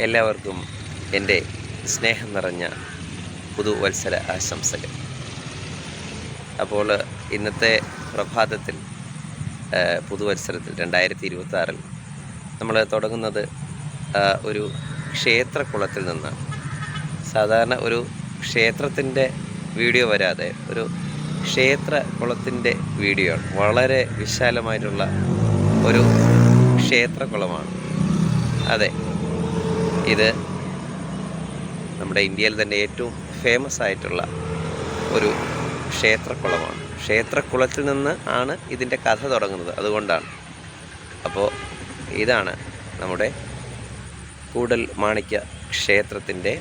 എല്ലാവർക്കും എൻ്റെ സ്നേഹം നിറഞ്ഞ പുതുവത്സര ആശംസകൾ. അപ്പോൾ ഇന്നത്തെ പ്രഭാതത്തിൽ പുതുവത്സരത്തിൽ 2026 നമ്മൾ തുടങ്ങുന്നത് ഒരു ക്ഷേത്രക്കുളത്തിൽ നിന്നാണ്. സാധാരണ ഒരു ക്ഷേത്രത്തിൻ്റെ വീഡിയോ വരാതെ ഒരു ക്ഷേത്രക്കുളത്തിൻ്റെ വീഡിയോ ആണ്. വളരെ വിശാലമായിട്ടുള്ള ഒരു ക്ഷേത്രക്കുളമാണ്. അതെ, ഇത് നമ്മുടെ ഇന്ത്യയിൽ തന്നെ ഏറ്റവും ഫേമസ് ആയിട്ടുള്ള ഒരു ക്ഷേത്രക്കുളമാണ്. ക്ഷേത്രക്കുളത്തിൽ നിന്ന് ആണ് ഇതിൻ്റെ കഥ തുടങ്ങുന്നത്, അതുകൊണ്ടാണ്. അപ്പോൾ ഇതാണ് നമ്മുടെ കൂടൽ മാണിക്യ ക്ഷേത്രത്തിൻ്റെ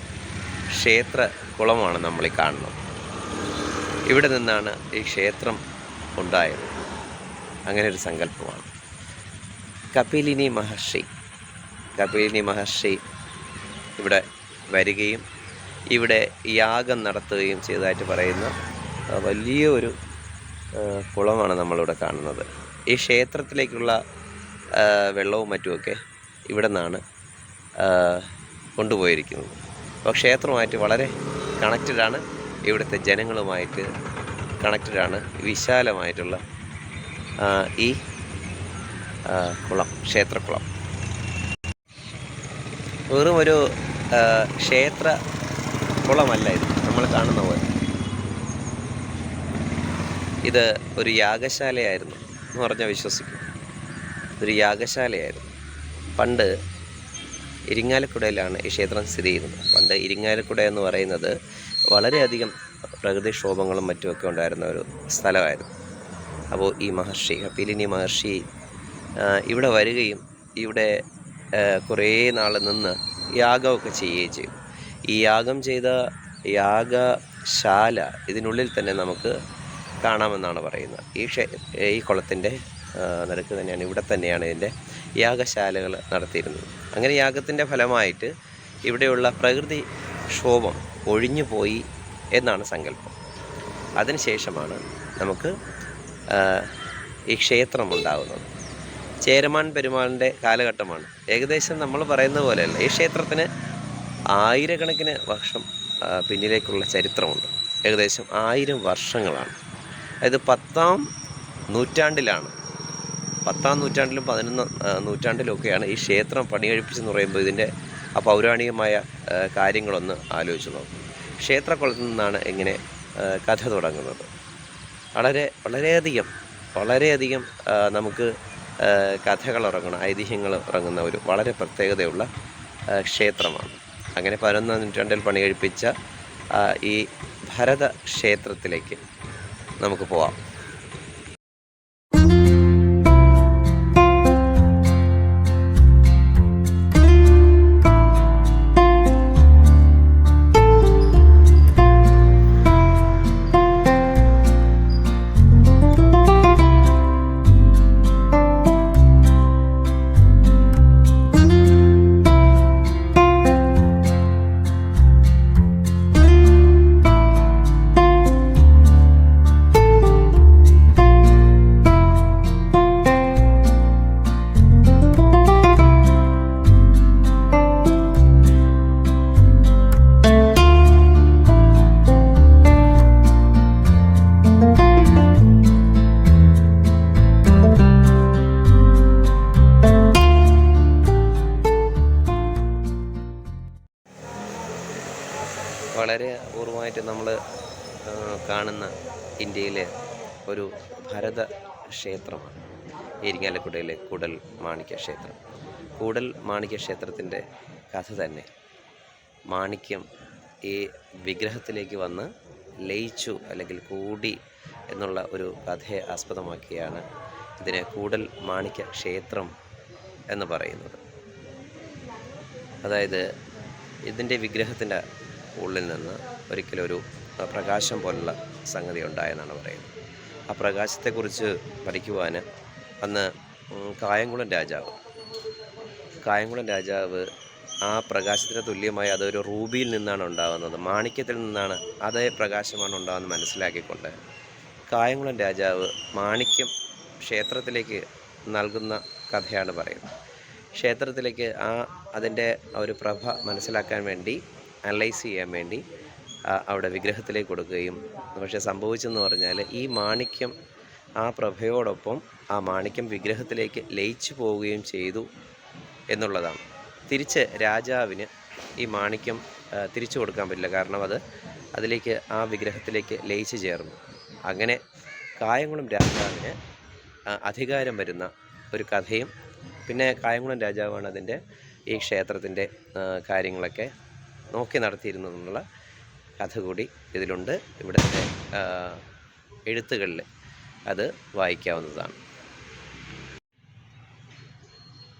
ക്ഷേത്രക്കുളമാണ് നമ്മളീ കാണുന്നത്. ഇവിടെ നിന്നാണ് ഈ ക്ഷേത്രം ഉണ്ടായത്. അങ്ങനെ ഒരു സങ്കല്പമാണ്. കപിലിനി മഹർഷി ഇവിടെ വരികയും ഇവിടെ യാഗം നടത്തുകയും ചെയ്തതായിട്ട് പറയുന്ന വലിയ ഒരു കുളമാണ് നമ്മളിവിടെ കാണുന്നത്. ഈ ക്ഷേത്രത്തിലേക്കുള്ള വെള്ളവും മറ്റുമൊക്കെ ഇവിടെ നിന്നാണ് കൊണ്ടുപോയിരിക്കുന്നത്. അപ്പോൾ ക്ഷേത്രവുമായിട്ട് വളരെ കണക്റ്റഡാണ്, ഇവിടുത്തെ ജനങ്ങളുമായിട്ട് കണക്റ്റഡാണ് വിശാലമായിട്ടുള്ള ഈ ക്ഷേത്രക്കുളം. വെറും ഒരു ക്ഷേത്ര കുളമല്ല ഇത് നമ്മൾ കാണുന്ന പോലെ. ഇത് ഒരു യാഗശാലയായിരുന്നു എന്ന് പറഞ്ഞാൽ വിശ്വസിക്കും. ഒരു യാഗശാലയായിരുന്നു. പണ്ട് ഇരിങ്ങാലക്കുടയിലാണ് ഈ ക്ഷേത്രം സ്ഥിതി ചെയ്യുന്നത്. പണ്ട് ഇരിങ്ങാലക്കുട എന്ന് പറയുന്നത് വളരെയധികം പ്രകൃതിക്ഷോഭങ്ങളും മറ്റുമൊക്കെ ഉണ്ടായിരുന്ന ഒരു സ്ഥലമായിരുന്നു. അപ്പോൾ ഈ കപിലിനി മഹർഷി ഇവിടെ വരികയും ഇവിടെ കുറേ നാൾ നിന്ന് യാഗമൊക്കെ ചെയ്യുകയും ചെയ്തു. ഈ യാഗം ചെയ്ത യാഗശാല ഇതിനുള്ളിൽ തന്നെ നമുക്ക് കാണാമെന്നാണ് പറയുന്നത്. ഈ കുളത്തിൻ്റെ നടുക്ക് തന്നെയാണ്, ഇവിടെ തന്നെയാണ് ഇതിൻ്റെ യാഗശാലകൾ നടത്തിയിരുന്നത്. അങ്ങനെ യാഗത്തിൻ്റെ ഫലമായിട്ട് ഇവിടെയുള്ള പ്രകൃതി ക്ഷോഭം ഒഴിഞ്ഞു പോയി എന്നാണ് സങ്കല്പം. അതിനുശേഷമാണ് നമുക്ക് ഈ ക്ഷേത്രം ഉണ്ടാകുന്നത്. ചേരമാൻ പെരുമാളിൻ്റെ കാലഘട്ടമാണ്. ഏകദേശം നമ്മൾ പറയുന്ന പോലെയല്ല, ഈ ക്ഷേത്രത്തിന് ആയിരക്കണക്കിന് വർഷം പിന്നിലേക്കുള്ള ചരിത്രമുണ്ട്. ഏകദേശം 1000 വർഷങ്ങളാണ്. അതായത് 10ാം നൂറ്റാണ്ടിലും 11 നൂറ്റാണ്ടിലൊക്കെയാണ് ഈ ക്ഷേത്രം പണികഴിപ്പിച്ചെന്ന് പറയുമ്പോൾ ഇതിൻ്റെ ആ പൗരാണികമായ കാര്യങ്ങളൊന്ന് ആലോചിച്ച് നോക്കും. ക്ഷേത്രക്കുളത്തിൽ നിന്നാണ് ഇങ്ങനെ കഥ തുടങ്ങുന്നത്. വളരെയധികം നമുക്ക് കഥകൾ ഇറങ്ങുന്ന, ഐതിഹ്യങ്ങൾ ഇറങ്ങുന്ന ഒരു വളരെ പ്രത്യേകതയുള്ള ക്ഷേത്രമാണ്. അങ്ങനെ 11ാം നൂറ്റാണ്ടിൽ പണികഴിപ്പിച്ച ഈ ഭരത ക്ഷേത്രത്തിലേക്ക് നമുക്ക് പോവാം. വളരെ അപൂർവമായിട്ട് നമ്മൾ കാണുന്ന ഇന്ത്യയിലെ ഒരു ഭരത ക്ഷേത്രമാണ് ഇരിങ്ങാലക്കുടയിലെ കൂടൽ മാണിക്യ ക്ഷേത്രം. കൂടൽ മാണിക്യ ക്ഷേത്രത്തിൻ്റെ കഥ തന്നെ മാണിക്യം ഈ വിഗ്രഹത്തിലേക്ക് വന്ന് ലയിച്ചു അല്ലെങ്കിൽ കൂടി എന്നുള്ള ഒരു കഥയെ ആസ്പദമാക്കിയാണ് ഇതിനെ കൂടൽ മാണിക്യ ക്ഷേത്രം എന്ന് പറയുന്നത്. അതായത് ഇതിൻ്റെ വിഗ്രഹത്തിൻ്റെ ഉള്ളിൽ നിന്ന് ഒരിക്കലൊരു പ്രകാശം പോലുള്ള സംഗതി ഉണ്ടായെന്നാണ് പറയുന്നത്. ആ പ്രകാശത്തെക്കുറിച്ച് പഠിക്കുവാൻ അന്ന് കായംകുളം രാജാവ് ആ പ്രകാശത്തിന് തുല്യമായി അതൊരു റൂബിയിൽ നിന്നാണ് ഉണ്ടാകുന്നത്, മാണിക്യത്തിൽ നിന്നാണ് അതേ പ്രകാശമാണ് ഉണ്ടാകുന്നത് മനസ്സിലാക്കിക്കൊണ്ട് കായംകുളം രാജാവ് മാണിക്യം ക്ഷേത്രത്തിലേക്ക് നൽകുന്ന കഥയാണ് പറയുന്നത്. ക്ഷേത്രത്തിലേക്ക് അതിൻ്റെ ഒരു പ്രഭ മനസ്സിലാക്കാൻ വേണ്ടി അനലൈസ് ചെയ്യാൻ വേണ്ടി അവിടെ വിഗ്രഹത്തിലേക്ക് കൊടുക്കുകയും, പക്ഷേ സംഭവിച്ചെന്ന് പറഞ്ഞാൽ ഈ മാണിക്യം ആ പ്രഭയോടൊപ്പം ആ മാണിക്യം വിഗ്രഹത്തിലേക്ക് ലയിച്ചു പോവുകയും ചെയ്തു എന്നുള്ളതാണ്. തിരിച്ച് രാജാവിന് ഈ മാണിക്യം തിരിച്ചു കൊടുക്കാൻ പറ്റില്ല, കാരണം അതിലേക്ക് ആ വിഗ്രഹത്തിലേക്ക് ലയിച്ചു ചേർന്നു. അങ്ങനെ കായംകുളം രാജാവിന് അധികാരം വരുന്ന ഒരു കഥയും, പിന്നെ കായംകുളം രാജാവാണ് അതിൻ്റെ ഈ ക്ഷേത്രത്തിൻ്റെ കാര്യങ്ങളൊക്കെ നോക്കി നടത്തിയിരുന്നതെന്നുള്ള കഥ കൂടി ഇതിലുണ്ട്. ഇവിടുത്തെ എഴുത്തുകളിൽ അത് വായിക്കാവുന്നതാണ്.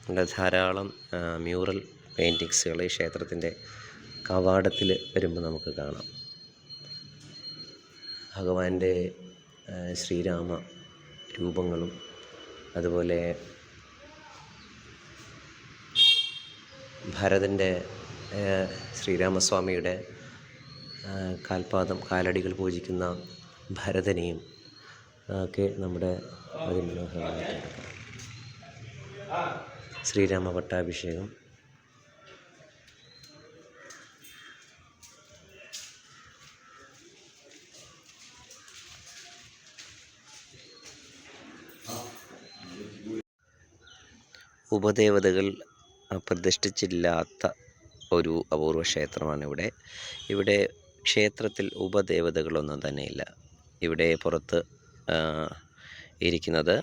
ഇവിടെ ധാരാളം മ്യൂറൽ പെയിൻറ്റിങ്സുകൾ ഈ ക്ഷേത്രത്തിൻ്റെ കവാടത്തിൽ വരുമ്പോൾ നമുക്ക് കാണാം. ഭഗവാന്റെ ശ്രീരാമ രൂപങ്ങളും അതുപോലെ ഭരതൻ്റെ ശ്രീരാമസ്വാമിയുടെ കാലടികൾ പൂജിക്കുന്ന ഭരതനെയും ഒക്കെ നമ്മുടെ അതിമനോഹരമായിട്ട് എടുക്കാം. ശ്രീരാമ പട്ടാഭിഷേകം, ഉപദേവതകൾ പ്രതിഷ്ഠിച്ചില്ലാത്ത ഒരു അപൂർവ ക്ഷേത്രമാണ് ഇവിടെ ക്ഷേത്രത്തിൽ ഉപദേവതകളൊന്നും തന്നെയില്ല. ഇവിടെ പുറത്ത് ഇരിക്കുന്നത്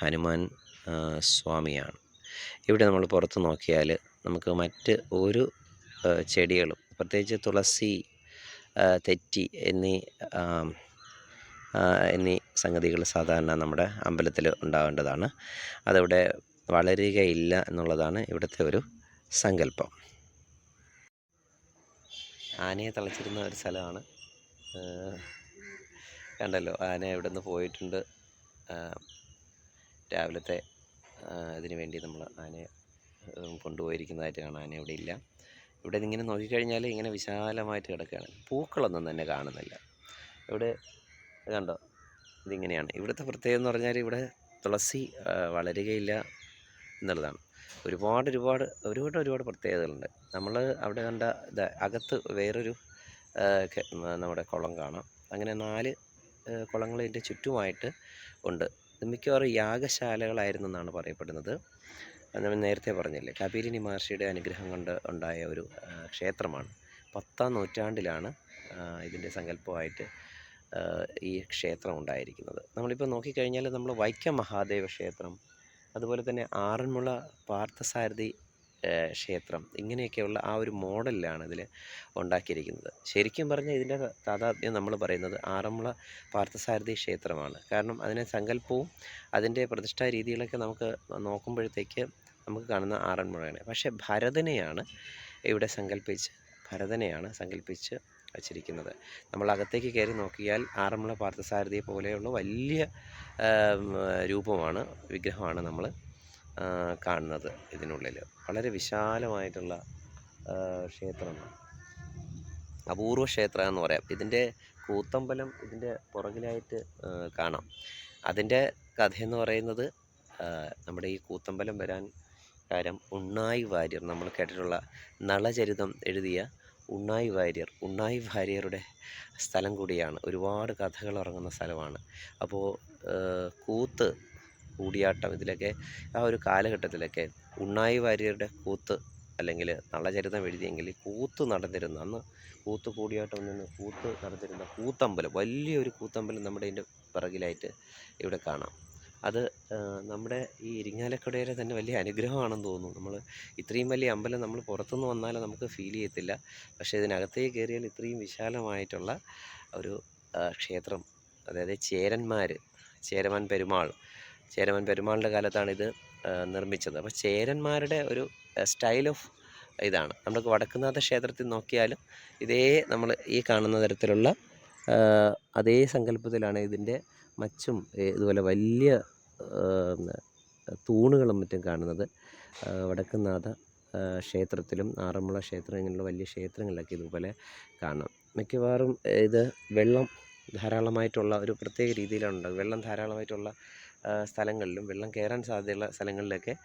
ഹനുമാൻ സ്വാമിയാണ്. ഇവിടെ നമ്മൾ പുറത്ത് നോക്കിയാൽ നമുക്ക് മറ്റ് ഒരു ചെടികളും, പ്രത്യേകിച്ച് തുളസി, തെറ്റി എന്നീ സംഗതികൾ സാധാരണ നമ്മുടെ അമ്പലത്തിൽ ഉണ്ടാവേണ്ടതാണ്. അതവിടെ വളരുകയില്ല എന്നുള്ളതാണ് ഇവിടുത്തെ ഒരു സങ്കല്പം. ആനയെ തളച്ചിരുന്ന ഒരു സ്ഥലമാണ്. കണ്ടല്ലോ, ആന ഇവിടെ നിന്ന് പോയിട്ടുണ്ട്. രാവിലത്തെ ഇതിന് വേണ്ടി നമ്മൾ ആനയെ കൊണ്ടുപോയിരിക്കുന്നതായിട്ട് കാണാം. ആന ഇവിടെ ഇല്ല. ഇവിടെ ഇങ്ങനെ നോക്കിക്കഴിഞ്ഞാൽ ഇങ്ങനെ വിശാലമായിട്ട് കിടക്കുകയാണ്. പൂക്കളൊന്നും തന്നെ കാണുന്നില്ല. ഇവിടെ കണ്ടോ, ഇതിങ്ങനെയാണ്. ഇവിടുത്തെ പ്രത്യേകത എന്ന് പറഞ്ഞാൽ ഇവിടെ തുളസി വളരുകയില്ല എന്നുള്ളതാണ്. ഒരുപാട് പ്രത്യേകതകളുണ്ട്. നമ്മൾ അവിടെ കണ്ട അകത്ത് വേറൊരു നമ്മുടെ കുളം കാണാം. അങ്ങനെ 4 കുളങ്ങൾ ഇതിൻ്റെ ചുറ്റുമായിട്ട് ഉണ്ട്. മിക്കവാറും യാഗശാലകളായിരുന്നു എന്നാണ് പറയപ്പെടുന്നത്. നമ്മൾ നേരത്തെ പറഞ്ഞില്ലേ, കപിലിനി മഹർഷിയുടെ അനുഗ്രഹം കൊണ്ട് ഉണ്ടായ ഒരു ക്ഷേത്രമാണ്. 10-ാം നൂറ്റാണ്ടിലാണ് ഇതിൻ്റെ സങ്കല്പമായിട്ട് ഈ ക്ഷേത്രം ഉണ്ടായിരിക്കുന്നത്. നമ്മളിപ്പോൾ നോക്കിക്കഴിഞ്ഞാൽ നമ്മൾ വൈക്കം മഹാദേവ ക്ഷേത്രം, അതുപോലെ തന്നെ ആറന്മുള പാർത്ഥസാരഥി ക്ഷേത്രം, ഇങ്ങനെയൊക്കെയുള്ള ആ ഒരു മോഡലിലാണ് ഇതിൽ ഉണ്ടാക്കിയിരിക്കുന്നത്. ശരിക്കും പറഞ്ഞാൽ ഇതിൻ്റെ താതാത്മ്യം നമ്മൾ പറയുന്നത് ആറന്മുള പാർത്ഥസാരഥി ക്ഷേത്രമാണ്. കാരണം അതിനെ സങ്കല്പവും അതിൻ്റെ പ്രതിഷ്ഠാ രീതികളൊക്കെ നമുക്ക് നോക്കുമ്പോഴത്തേക്ക് നമുക്ക് കാണുന്ന ആറന്മുളയാണ്. പക്ഷേ ഭരതനെയാണ് സങ്കല്പിച്ച് വച്ചിരിക്കുന്നത്. നമ്മൾ അകത്തേക്ക് കയറി നോക്കിയാൽ ആറന്മുള പാർത്ഥസാരഥിയെ പോലെയുള്ള വലിയ വിഗ്രഹമാണ് നമ്മൾ കാണുന്നത്. ഇതിനുള്ളിൽ വളരെ വിശാലമായിട്ടുള്ള ക്ഷേത്രമാണ്. അപൂർവ ക്ഷേത്രം എന്ന് പറയാം. ഇതിൻ്റെ കൂത്തമ്പലം ഇതിൻ്റെ പുറകിലായിട്ട് കാണാം. അതിൻ്റെ കഥയെന്ന് പറയുന്നത്, നമ്മുടെ ഈ കൂത്തമ്പലം വരാൻ കാര്യം ഉണ്ണായി വാര്യർ, നമ്മൾ കേട്ടിട്ടുള്ള നളചരിതം എഴുതിയ ഉണ്ണായി വാര്യരുടെ സ്ഥലം കൂടിയാണ്. ഒരുപാട് കഥകൾ ഇറങ്ങുന്ന സ്ഥലമാണ്. അപ്പോൾ കൂടിയാട്ടം ഇതിലൊക്കെ ആ ഒരു കാലഘട്ടത്തിലൊക്കെ ഉണ്ണായി വാര്യരുടെ കൂത്ത് അല്ലെങ്കിൽ നളചരിതം എഴുതിയെങ്കിൽ കൂത്ത് നടന്നിരുന്ന, അന്ന് കൂടിയാട്ടം നിന്ന് കൂത്ത് നടന്നിരുന്ന കൂത്തമ്പലം, വലിയൊരു കൂത്തമ്പലം നമ്മുടെ ഇതിൻ്റെ പിറകിലായിട്ട് ഇവിടെ കാണാം. അത് നമ്മുടെ ഈ ഇരിങ്ങാലക്കുടയുടെ തന്നെ വലിയ അനുഗ്രഹമാണെന്ന് തോന്നുന്നു. നമ്മൾ ഇത്രയും വലിയ അമ്പലം നമ്മൾ പുറത്തുനിന്ന് വന്നാൽ നമുക്ക് ഫീൽ ചെയ്യത്തില്ല. പക്ഷേ ഇതിനകത്തേക്ക് കയറിയാൽ ഇത്രയും വിശാലമായിട്ടുള്ള ഒരു ക്ഷേത്രം, അതായത് ചേരമാൻ പെരുമാളുടെ കാലത്താണ് ഇത് നിർമ്മിച്ചത്. അപ്പോൾ ചേരന്മാരുടെ ഒരു സ്റ്റൈൽ ഓഫ് ഇതാണ്. നമുക്ക് വടക്കുംനാഥ ക്ഷേത്രത്തിൽ നോക്കിയാലും ഇതേ നമ്മൾ ഈ കാണുന്ന തരത്തിലുള്ള അതേ സങ്കല്പത്തിലാണ് ഇതിൻ്റെ മച്ചും ഇതുപോലെ വലിയ തൂണുകളും മറ്റും കാണുന്നത്. വടക്കുംനാഥ ക്ഷേത്രത്തിലും ആറന്മുള ക്ഷേത്രം, ഇങ്ങനെയുള്ള വലിയ ക്ഷേത്രങ്ങളിലൊക്കെ ഇതുപോലെ കാണാം. മിക്കവാറും ഇത് വെള്ളം ധാരാളമായിട്ടുള്ള ഒരു പ്രത്യേക രീതിയിലാണ് ഉണ്ടാകും. വെള്ളം ധാരാളമായിട്ടുള്ള സ്ഥലങ്ങളിലും വെള്ളം കയറാൻ സാധ്യതയുള്ള സ്ഥലങ്ങളിലൊക്കെ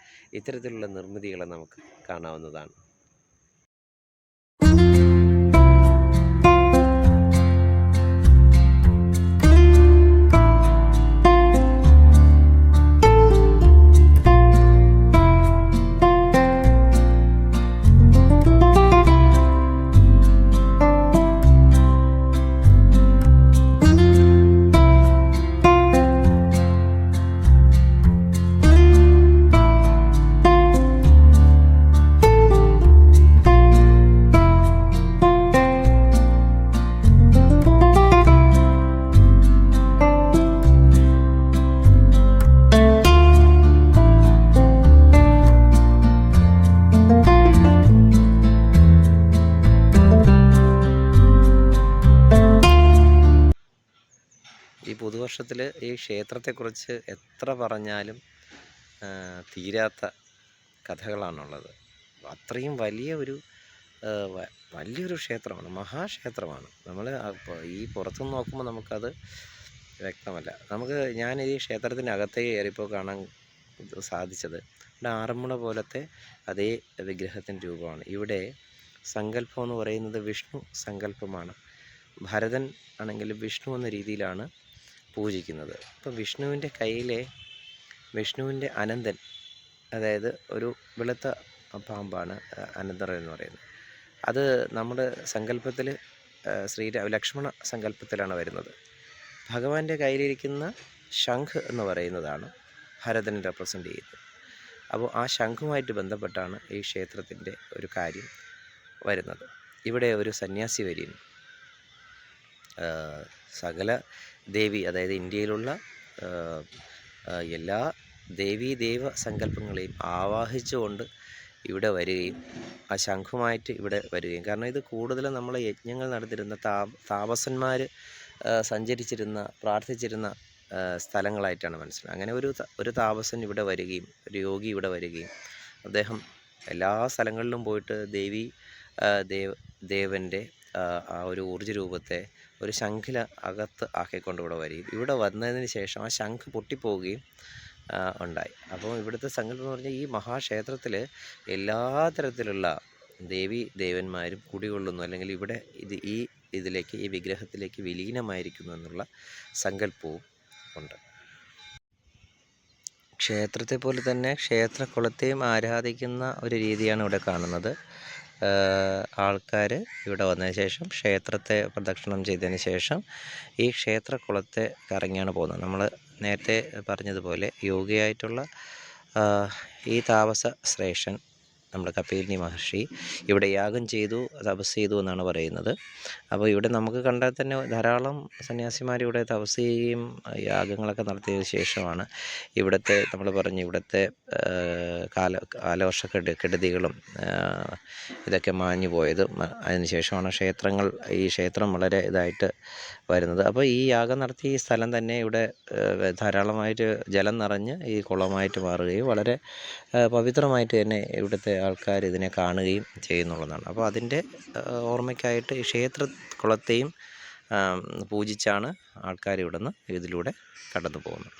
ഇത്തരത്തിലുള്ള നിർമ്മിതികൾ നമുക്ക് കാണാവുന്നതാണ്. ഈ പുതുവർഷത്തിൽ ഈ ക്ഷേത്രത്തെക്കുറിച്ച് എത്ര പറഞ്ഞാലും തീരാത്ത കഥകളാണുള്ളത്. അത്രയും വലിയൊരു ക്ഷേത്രമാണ്, മഹാക്ഷേത്രമാണ്. നമ്മൾ ഈ പുറത്തുനിന്ന് നോക്കുമ്പോൾ നമുക്കത് വ്യക്തമല്ല. ഞാൻ ഈ ക്ഷേത്രത്തിനകത്തേക്ക് കയറിയപ്പോൾ കാണാൻ സാധിച്ചത് ഇവിടെ ആറന്മുള പോലത്തെ അതേ വിഗ്രഹത്തിൻ്റെ രൂപമാണ്. ഇവിടെ സങ്കല്പം എന്ന് പറയുന്നത് വിഷ്ണു സങ്കല്പമാണ്. ഭരതൻ ആണെങ്കിൽ വിഷ്ണു എന്ന രീതിയിലാണ് പൂജിക്കുന്നത്. അപ്പം വിഷ്ണുവിൻ്റെ അനന്തൻ, അതായത് ഒരു വെളുത്ത പാമ്പാണ് അനന്തർ എന്ന് പറയുന്നത്. അത് നമ്മുടെ സങ്കല്പത്തിൽ ലക്ഷ്മണ സങ്കല്പത്തിലാണ് വരുന്നത്. ഭഗവാന്റെ കയ്യിലിരിക്കുന്ന ശംഖ് എന്ന് പറയുന്നതാണ് ഭരതനെ റെപ്രസെൻ്റ് ചെയ്യുന്നത്. അപ്പോൾ ആ ശംഖുമായിട്ട് ബന്ധപ്പെട്ടാണ് ഈ ക്ഷേത്രത്തിൻ്റെ ഒരു കാര്യം വരുന്നത്. ഇവിടെ ഒരു സന്യാസി വര്യൻ സകല ദേവി, അതായത് ഇന്ത്യയിലുള്ള എല്ലാ ദേവീദേവ സങ്കല്പങ്ങളെയും ആവാഹിച്ചുകൊണ്ട് ഇവിടെ വരികയും ആ ശംഖുമായിട്ട് ഇവിടെ വരികയും, കാരണം ഇത് കൂടുതലും നമ്മൾ യജ്ഞങ്ങൾ നടത്തിയിരുന്ന താപസന്മാർ സഞ്ചരിച്ചിരുന്ന പ്രാർത്ഥിച്ചിരുന്ന സ്ഥലങ്ങളായിട്ടാണ് മനസ്സിലായത്. അങ്ങനെ ഒരു താപസൻ ഇവിടെ വരികയും ഒരു യോഗി ഇവിടെ വരികയും അദ്ദേഹം എല്ലാ സ്ഥലങ്ങളിലും പോയിട്ട് ദേവൻ്റെ ആ ഒരു ഊർജ്ജ രൂപത്തെ ഒരു ശംഖില അകത്ത് ആക്കിക്കൊണ്ട് ഇവിടെ വരികയും ഇവിടെ വന്നതിന് ശേഷം ആ ശംഖ് പൊട്ടിപ്പോവുകയും ഉണ്ടായി. അപ്പോൾ ഇവിടുത്തെ സങ്കല്പം എന്ന് പറഞ്ഞാൽ ഈ മഹാക്ഷേത്രത്തിൽ എല്ലാ തരത്തിലുള്ള ദേവന്മാരും കുടികൊള്ളുന്നു, അല്ലെങ്കിൽ ഇവിടെ ഈ വിഗ്രഹത്തിലേക്ക് വിലീനമായിരിക്കുന്നു എന്നുള്ള സങ്കല്പവും ഉണ്ട്. ക്ഷേത്രത്തെ പോലെ തന്നെ ക്ഷേത്രകുളത്തെയും ആരാധിക്കുന്ന ഒരു രീതിയാണ് ഇവിടെ കാണുന്നത്. ആൾക്കാർ ഇവിടെ വന്നതിന് ശേഷം ക്ഷേത്രത്തെ പ്രദക്ഷിണം ചെയ്തതിന് ശേഷം ഈ ക്ഷേത്രകുളത്തെ കറങ്ങിയാണ് പോകുന്നത്. നമ്മൾ നേരത്തെ പറഞ്ഞതുപോലെ യോഗിയായിട്ടുള്ള ഈ താപസ ശ്രേഷ്ഠൻ നമ്മുടെ കപിലിനി മഹർഷി ഇവിടെ യാഗം ചെയ്തു, തപസ് ചെയ്തു എന്നാണ് പറയുന്നത്. അപ്പോൾ ഇവിടെ നമുക്ക് കണ്ടാൽ തന്നെ ധാരാളം സന്യാസിമാർ ഇവിടെ തപസ് ചെയ്യുകയും യാഗങ്ങളൊക്കെ നടത്തിയതിനു ശേഷമാണ് ഇവിടുത്തെ ഇവിടുത്തെ കാലവർഷ കെടുതികളും ഇതൊക്കെ മാഞ്ഞു പോയത്. അതിനുശേഷമാണ് ഈ ക്ഷേത്രം വളരെ ഇതായിട്ട് വരുന്നത്. അപ്പോൾ ഈ യാഗം നടത്തിയ ഈ സ്ഥലം തന്നെ ഇവിടെ ധാരാളമായിട്ട് ജലം നിറഞ്ഞ് ഈ കുളമായിട്ട് മാറുകയും വളരെ പവിത്രമായിട്ട് തന്നെ ഇവിടുത്തെ ആൾക്കാർ ഇതിനെ കാണുകയും ചെയ്യുന്നുള്ളതാണ്. അപ്പോൾ അതിൻ്റെ ഓർമ്മയ്ക്കായിട്ട് ഈ ക്ഷേത്രകുളത്തെയും പൂജിച്ചാണ് ആൾക്കാർ ഇതിലൂടെ കടന്നു പോകുന്നത്.